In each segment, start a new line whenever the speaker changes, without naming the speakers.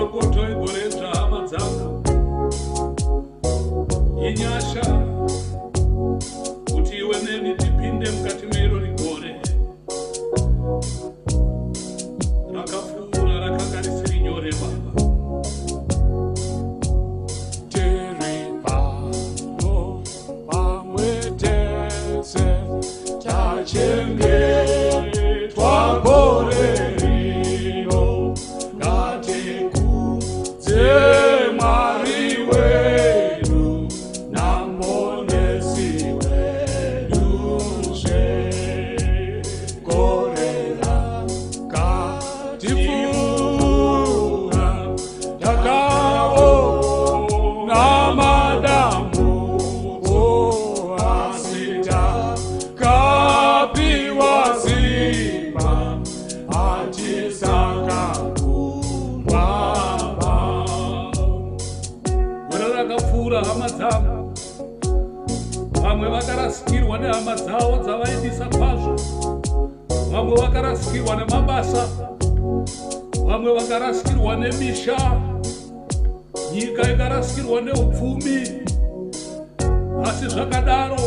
makoto egore zvahama dzangu inyasha kuti iwe neni tipinde mukati meiro rigore rakapfuura rakanga risiri nyore baba.
Tachengetwa gore rino ngatikudze Mwari wedu namonesi weduzve gore rakatifura takaona madamu hama dzavo vamwe vakarasikirwa nehama dzavo dzavaendisa kwazvo, vamwe vakarasikirwa nemabasa, vamwe vakarasikirwa nemisha, nyika ikarasikirwa neupfumi. Asi zvakadaro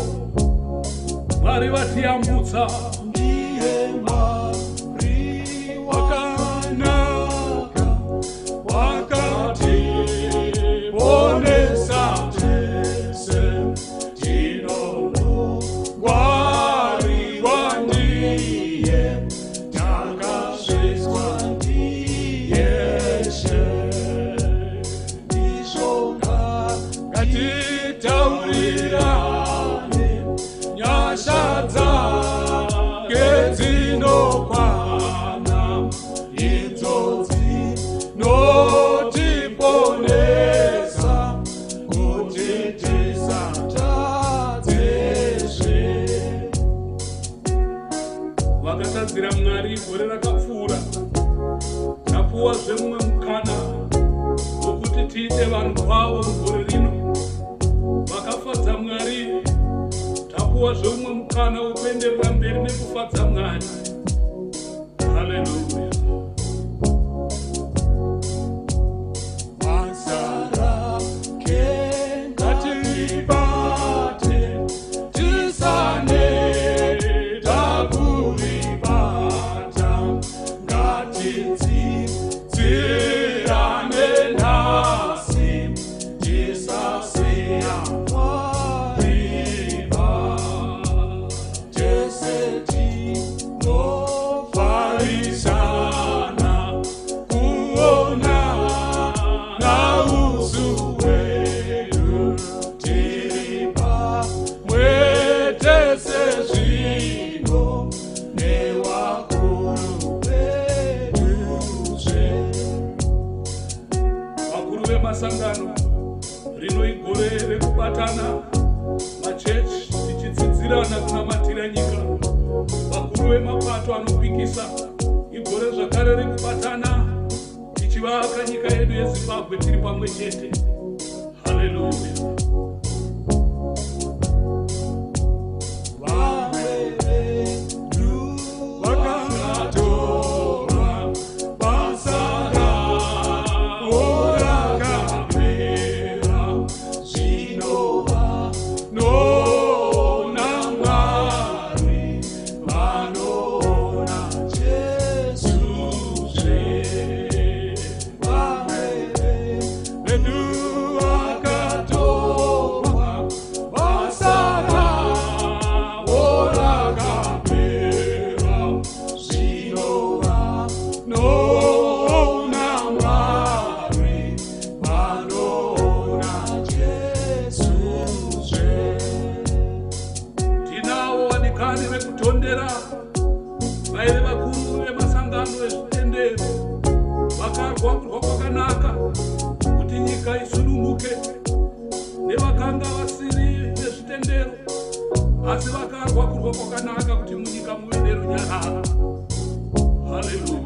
Mwari vatiyambutsa. Ndiye Mwari wakanaka wakatiponesa nyasha dzake dzinokwana idzo dzinotiponesa kuti tisatadzezve. Vakatadzira Mwari gore rakapfuura, tapuwazve mumwe mukana wokuti tiite vanhu vavo mugore rino. Vakafadza Mwari, tapuwazve mumwe mukana wokuenderera mberi nekufadza Mwari. Haleluya. Basa rake ngatiribate, tisaneta kuribata, ngatidzidzirane nhasi, tisasiya masangano rino igore rekubatana machechi tichidzidzirana kunamatira nyika. Vakuru vemapato anopikisa igore zvakare rekubatana tichivaka nyika yedu yeZimbabwe tiri pamwe chete. Haleluya. Vekutondera vaive vakuru vemasangano ezvitendero vakarwa kurwa kwakanaka kuti nyika isununguke, nevakanga vasiri vezvitendero asi vakarwa kurwa kwakanaka kuti munyika muve nerunyararo. Haleluya.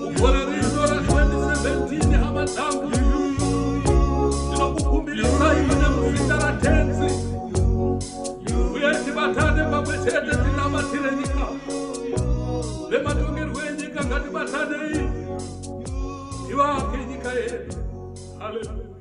Mugore rino ra2017 hama dzangu ndinokukumbirisai pane muzita raTenzi uye tibatane pamwe chete tinamatire nyika. Vematongerwo enyika yedu. Haleluya.